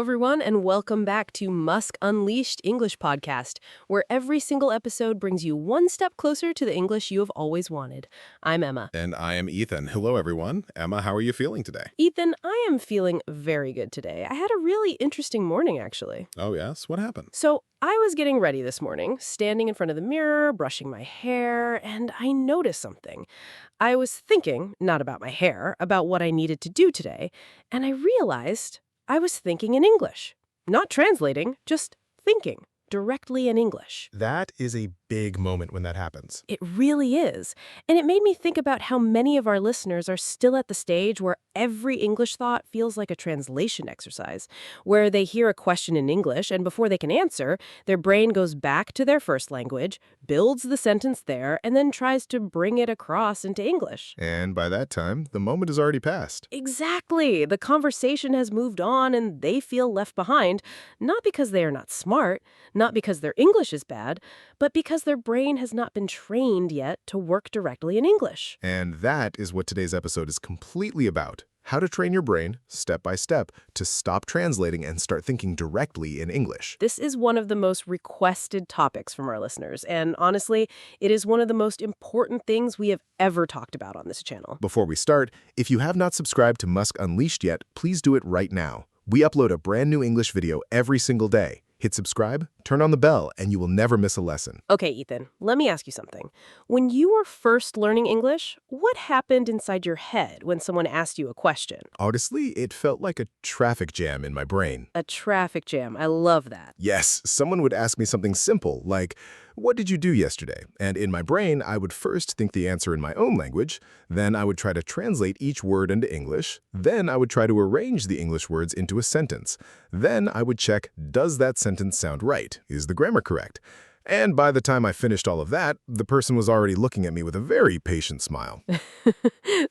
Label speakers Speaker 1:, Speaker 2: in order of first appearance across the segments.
Speaker 1: everyone, and welcome back to Musk Unleashed English Podcast, where every single episode brings you one step closer to the English you have always wanted. I'm Emma.
Speaker 2: And I am Ethan. Hello, everyone. Emma, how are you feeling today?
Speaker 1: Ethan, I am feeling very good today. I had a really interesting morning, actually.
Speaker 2: Oh, yes? What happened?
Speaker 1: So, I was getting ready this morning, standing in front of the mirror, brushing my hair, and I noticed something. I was thinking, not about my hair, about what I needed to do today, and I realized I was thinking in English. Not translating, just thinking directly in English.
Speaker 2: That is a big moment when that happens.
Speaker 1: It really is. And it made me think about how many of our listeners are still at the stage where every English thought feels like a translation exercise, where they hear a question in English and before they can answer, their brain goes back to their first language, builds the sentence there, and then tries to bring it across into English.
Speaker 2: And by that time, the moment has already passed.
Speaker 1: Exactly. The conversation has moved on and they feel left behind, not because they are not smart, not because their English is bad, but because their brain has not been trained yet to work directly in English.
Speaker 2: And that is what today's episode is completely about. How to train your brain, step by step, to stop translating and start thinking directly in English.
Speaker 1: This is one of the most requested topics from our listeners, and honestly, it is one of the most important things we have ever talked about on this channel.
Speaker 2: Before we start, if you have not subscribed to Musk Unleashed yet, please do it right now. We upload a brand new English video every single day. Hit subscribe, turn on the bell, and you will never miss a lesson.
Speaker 1: Okay, Ethan, let me ask you something. When you were first learning English, what happened inside your head when someone asked you a question?
Speaker 2: Honestly, it felt like a traffic jam in my brain.
Speaker 1: A traffic jam. I love that.
Speaker 2: Yes, someone would ask me something simple, like, "What did you do yesterday?" And in my brain, I would first think the answer in my own language, then I would try to translate each word into English, then I would try to arrange the English words into a sentence. Then I would check, does that sentence sound right? Is the grammar correct? And by the time I finished all of that, the person was already looking at me with a very patient smile.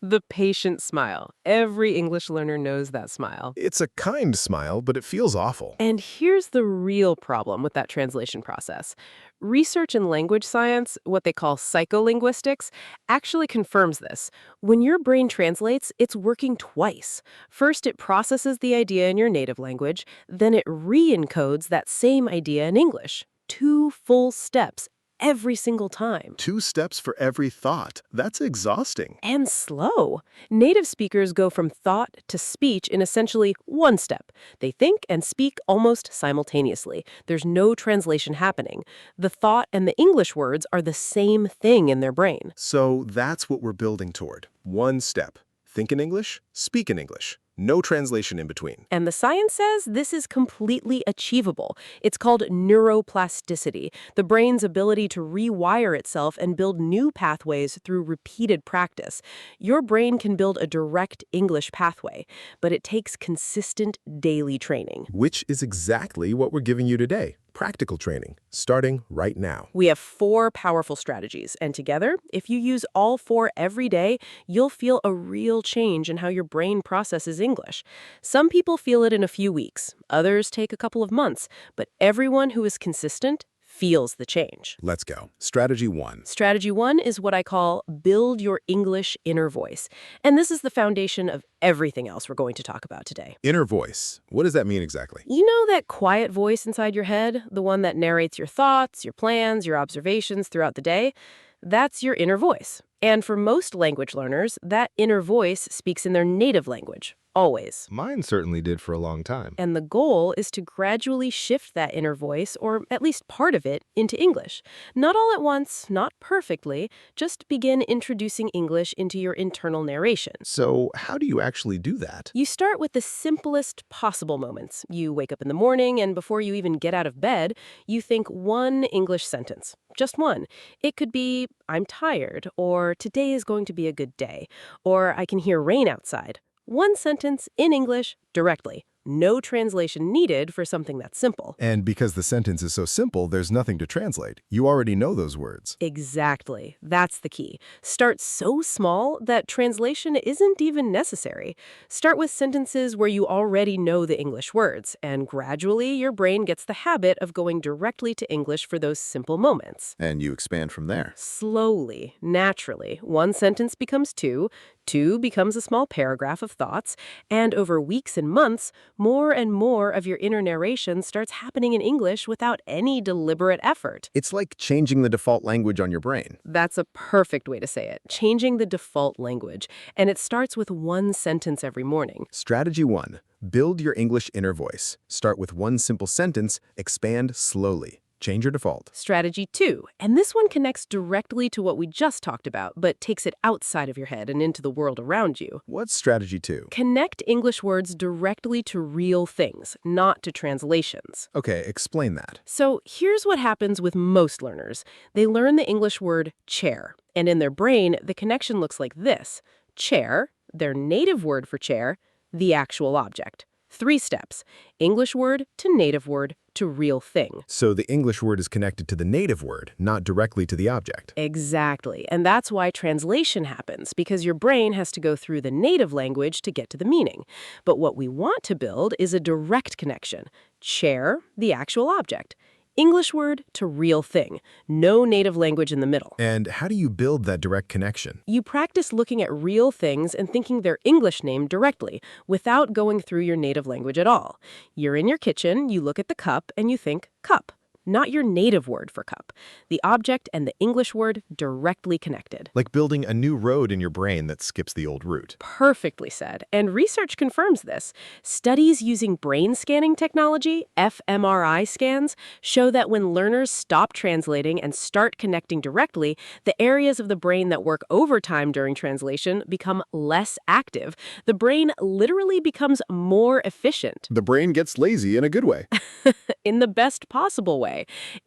Speaker 1: The patient smile. Every English learner knows that smile.
Speaker 2: It's a kind smile, but it feels awful.
Speaker 1: And here's the real problem with that translation process. Research in language science, what they call psycholinguistics, actually confirms this. When your brain translates, it's working twice. First, it processes the idea in your native language, then it re-encodes that same idea in English. 2 full steps every single time.
Speaker 2: 2 steps for every thought. That's exhausting.
Speaker 1: And slow. Native speakers go from thought to speech in essentially 1 step. They think and speak almost simultaneously. There's no translation happening. The thought and the English words are the same thing in their brain.
Speaker 2: So that's what we're building toward. 1 step. Think in English, speak in English. No translation in between.
Speaker 1: And the science says this is completely achievable. It's called neuroplasticity, the brain's ability to rewire itself and build new pathways through repeated practice. Your brain can build a direct English pathway, but it takes consistent daily training.
Speaker 2: Which is exactly what we're giving you today. Practical training, starting right now.
Speaker 1: We have 4 powerful strategies, and together, if you use all 4 every day, you'll feel a real change in how your brain processes English. Some people feel it in a few weeks, others take a couple of months, but everyone who is consistent feels the change.
Speaker 2: Let's go. Strategy 1.
Speaker 1: Strategy 1 is what I call build your English inner voice. And this is the foundation of everything else we're going to talk about today.
Speaker 2: Inner voice. What does that mean exactly?
Speaker 1: You know that quiet voice inside your head, the one that narrates your thoughts, your plans, your observations throughout the day? That's your inner voice. And for most language learners, that inner voice speaks in their native language. Always.
Speaker 2: Mine certainly did for a long time.
Speaker 1: And the goal is to gradually shift that inner voice, or at least part of it, into English. Not all at once, not perfectly, just begin introducing English into your internal narration.
Speaker 2: So how do you actually do that?
Speaker 1: You start with the simplest possible moments. You wake up in the morning, and before you even get out of bed, you think one English sentence. Just one. It could be, I'm tired, or today is going to be a good day, or I can hear rain outside. One sentence in English directly. No translation needed for something that's simple.
Speaker 2: And because the sentence is so simple, there's nothing to translate. You already know those words.
Speaker 1: Exactly. That's the key. Start so small that translation isn't even necessary. Start with sentences where you already know the English words, and gradually your brain gets the habit of going directly to English for those simple moments.
Speaker 2: And you expand from there.
Speaker 1: Slowly, naturally, one sentence becomes 2, 2 becomes a small paragraph of thoughts, and over weeks and months, More and more of your inner narration starts happening in English without any deliberate effort.
Speaker 2: It's like changing the default language on your brain.
Speaker 1: That's a perfect way to say it, changing the default language. And it starts with one sentence every morning.
Speaker 2: Strategy 1. Build your English inner voice. Start with one simple sentence, expand slowly. Change your default.
Speaker 1: Strategy 2, and this one connects directly to what we just talked about, but takes it outside of your head and into the world around you.
Speaker 2: What's strategy 2?
Speaker 1: Connect English words directly to real things, not to translations.
Speaker 2: Okay, explain that.
Speaker 1: So here's what happens with most learners. They learn the English word chair, and in their brain, the connection looks like this. Chair, their native word for chair, the actual object. 3 steps. English word to native word to real thing.
Speaker 2: So the English word is connected to the native word, not directly to the object.
Speaker 1: Exactly. And that's why translation happens, because your brain has to go through the native language to get to the meaning. But what we want to build is a direct connection. Chair, the actual object. English word to real thing. No native language in the middle.
Speaker 2: And how do you build that direct connection?
Speaker 1: You practice looking at real things and thinking their English name directly, without going through your native language at all. You're in your kitchen, you look at the cup, and you think, cup. Not your native word for cup. The object and the English word directly connected.
Speaker 2: Like building a new road in your brain that skips the old route.
Speaker 1: Perfectly said. And research confirms this. Studies using brain scanning technology, fMRI scans, show that when learners stop translating and start connecting directly, the areas of the brain that work overtime during translation become less active. The brain literally becomes more efficient.
Speaker 2: The brain gets lazy in a good way.
Speaker 1: In the best possible way.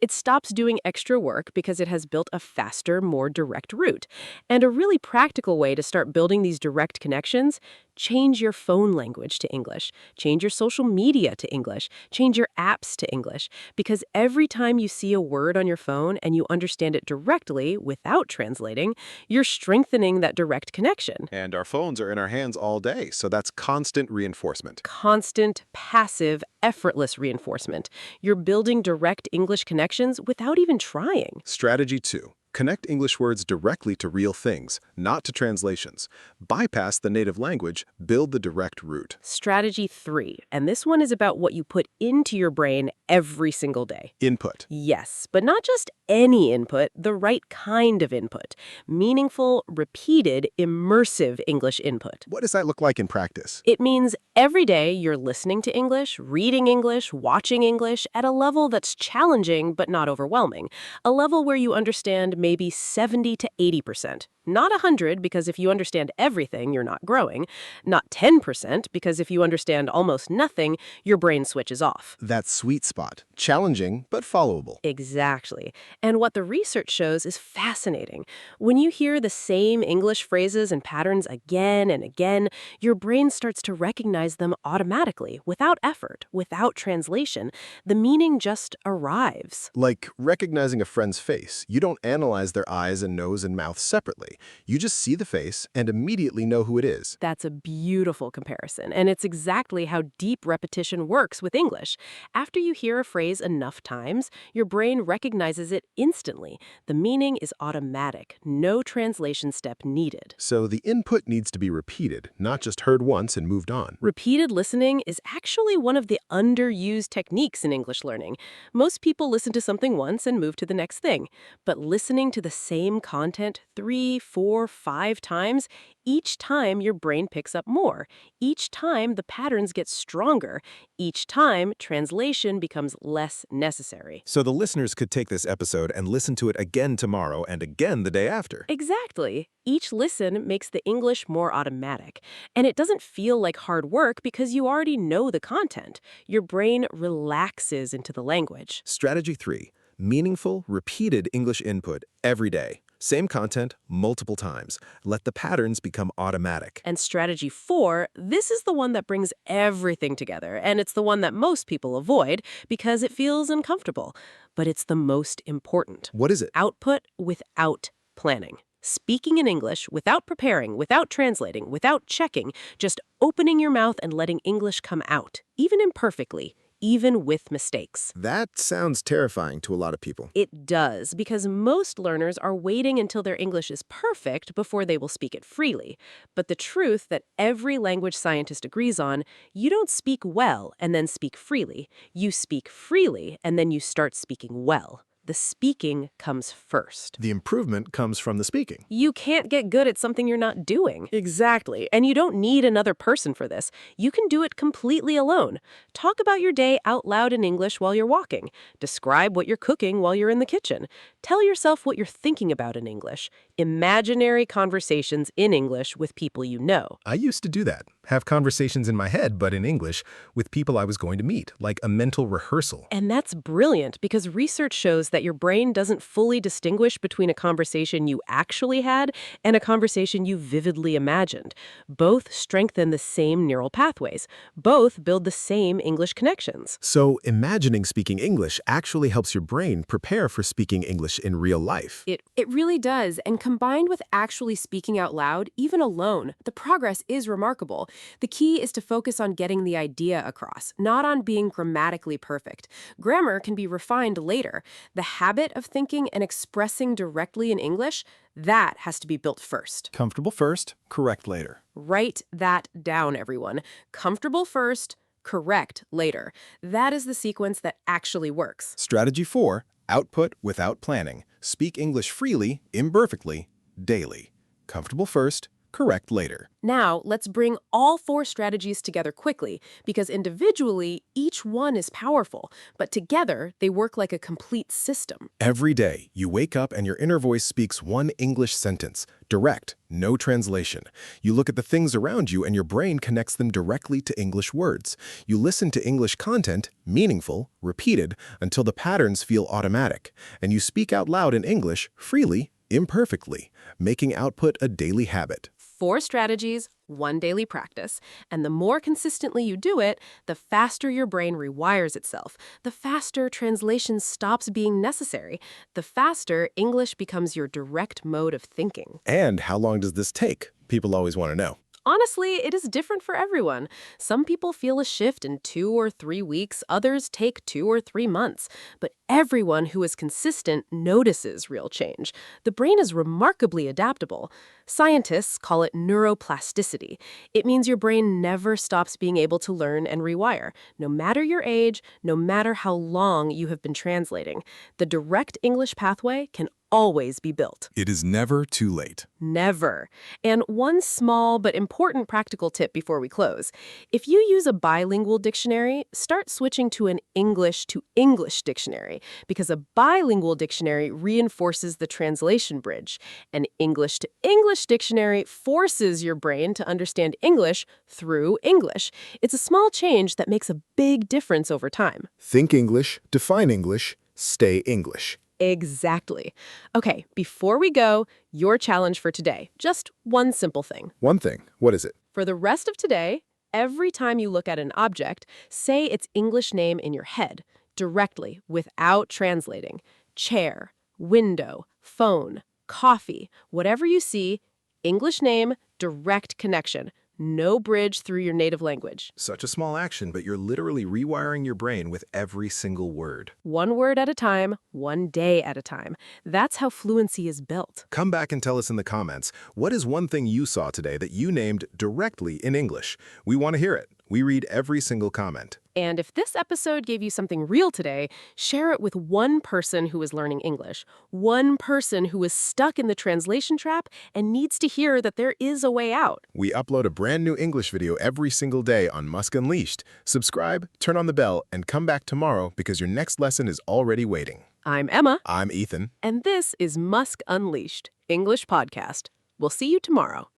Speaker 1: It stops doing extra work because it has built a faster, more direct route. And a really practical way to start building these direct connections: change your phone language to English. Change your social media to English. Change your apps to English. Because every time you see a word on your phone and you understand it directly without translating, you're strengthening that direct connection.
Speaker 2: And our phones are in our hands all day, so that's constant reinforcement.
Speaker 1: Constant, passive, effortless reinforcement. You're building direct English connections without even trying.
Speaker 2: Strategy 2. Connect English words directly to real things, not to translations. Bypass the native language, build the direct route.
Speaker 1: Strategy 3, and this one is about what you put into your brain every single day.
Speaker 2: Input.
Speaker 1: Yes, but not just any input, the right kind of input. Meaningful, repeated, immersive English input.
Speaker 2: What does that look like in practice?
Speaker 1: It means every day you're listening to English, reading English, watching English at a level that's challenging but not overwhelming. A level where you understand maybe 70 to 80%. Not 100, because if you understand everything, you're not growing. Not 10%, because if you understand almost nothing, your brain switches off.
Speaker 2: That sweet spot. Challenging, but followable.
Speaker 1: Exactly. And what the research shows is fascinating. When you hear the same English phrases and patterns again and again, your brain starts to recognize them automatically, without effort, without translation. The meaning just arrives.
Speaker 2: Like recognizing a friend's face. You don't analyze their eyes and nose and mouth separately. You just see the face and immediately know who it is.
Speaker 1: That's a beautiful comparison, and it's exactly how deep repetition works with English. After you hear a phrase enough times, your brain recognizes it instantly. The meaning is automatic, no translation step needed.
Speaker 2: So the input needs to be repeated, not just heard once and moved on.
Speaker 1: Repeated listening is actually one of the underused techniques in English learning. Most people listen to something once and move to the next thing. But listening to the same content 3, 4, 5 times, each time your brain picks up more. Each time the patterns get stronger. Each time translation becomes less necessary.
Speaker 2: So the listeners could take this episode and listen to it again tomorrow and again the day after.
Speaker 1: Exactly. Each listen makes the English more automatic. And it doesn't feel like hard work because you already know the content. Your brain relaxes into the language.
Speaker 2: Strategy 3. Meaningful, repeated English input every day. Same content, multiple times. Let the patterns become automatic.
Speaker 1: And strategy 4, this is the one that brings everything together, and it's the one that most people avoid because it feels uncomfortable. But it's the most important.
Speaker 2: What is it?
Speaker 1: Output without planning. Speaking in English without preparing, without translating, without checking, just opening your mouth and letting English come out, even imperfectly, even with mistakes.
Speaker 2: That sounds terrifying to a lot of people.
Speaker 1: It does, because most learners are waiting until their English is perfect before they will speak it freely. But the truth that every language scientist agrees on, you don't speak well and then speak freely. You speak freely and then you start speaking well. The speaking comes first.
Speaker 2: The improvement comes from the speaking.
Speaker 1: You can't get good at something you're not doing. Exactly. And you don't need another person for this. You can do it completely alone. Talk about your day out loud in English while you're walking. Describe what you're cooking while you're in the kitchen. Tell yourself what you're thinking about in English. Imaginary conversations in English with people you know.
Speaker 2: I used to do that. Have conversations in my head, but in English, with people I was going to meet, like a mental rehearsal.
Speaker 1: And that's brilliant, because research shows that your brain doesn't fully distinguish between a conversation you actually had and a conversation you vividly imagined. Both strengthen the same neural pathways. Both build the same English connections.
Speaker 2: So imagining speaking English actually helps your brain prepare for speaking English in real life.
Speaker 3: It really does, and combined with actually speaking out loud, even alone, the progress is remarkable. The key is to focus on getting the idea across, not on being grammatically perfect. Grammar can be refined later. The habit of thinking and expressing directly in English, that has to be built first.
Speaker 4: Comfortable first, correct later.
Speaker 3: Write that down, everyone. Comfortable first, correct later. That is the sequence that actually works.
Speaker 4: Strategy 4, output without planning. Speak English freely, imperfectly, daily. Comfortable first, correct later.
Speaker 3: Now, let's bring all 4 strategies together quickly, because individually, each one is powerful, but together, they work like a complete system.
Speaker 4: Every day, you wake up and your inner voice speaks one English sentence, direct, no translation. You look at the things around you and your brain connects them directly to English words. You listen to English content, meaningful, repeated, until the patterns feel automatic. And you speak out loud in English, freely, imperfectly, making output a daily habit.
Speaker 3: 4 strategies, 1 daily practice. And the more consistently you do it, the faster your brain rewires itself. The faster translation stops being necessary. The faster English becomes your direct mode of thinking.
Speaker 4: And how long does this take? People always want to know.
Speaker 3: Honestly, it is different for everyone. Some people feel a shift in 2 or 3 weeks, others take 2 or 3 months. But everyone who is consistent notices real change. The brain is remarkably adaptable. Scientists call it neuroplasticity. It means your brain never stops being able to learn and rewire, no matter your age, no matter how long you have been translating. The direct English pathway can always be built.
Speaker 4: It is never too late.
Speaker 3: Never. And one small but important practical tip before we close. If you use a bilingual dictionary, start switching to an English to English dictionary, because a bilingual dictionary reinforces the translation bridge. An English to English dictionary forces your brain to understand English through English. It's a small change that makes a big difference over time.
Speaker 2: Think English, define English, stay English.
Speaker 3: Exactly. Okay, before we go, your challenge for today. Just one simple thing.
Speaker 2: One thing. What is it?
Speaker 3: For the rest of today, every time you look at an object, say its English name in your head, directly, without translating. Chair, window, phone, coffee, whatever you see, English name, direct connection. No bridge through your native language.
Speaker 4: Such a small action, but you're literally rewiring your brain with every single word.
Speaker 3: One word at a time, one day at a time. That's how fluency is built.
Speaker 2: Come back and tell us in the comments, what is one thing you saw today that you named directly in English? We want to hear it. We read every single comment.
Speaker 3: And if this episode gave you something real today, share it with one person who is learning English, one person who is stuck in the translation trap and needs to hear that there is a way out.
Speaker 2: We upload a brand new English video every single day on Musk Unleashed. Subscribe, turn on the bell, and come back tomorrow because your next lesson is already waiting.
Speaker 3: I'm Emma.
Speaker 2: I'm Ethan.
Speaker 3: And this is Musk Unleashed, English podcast. We'll see you tomorrow.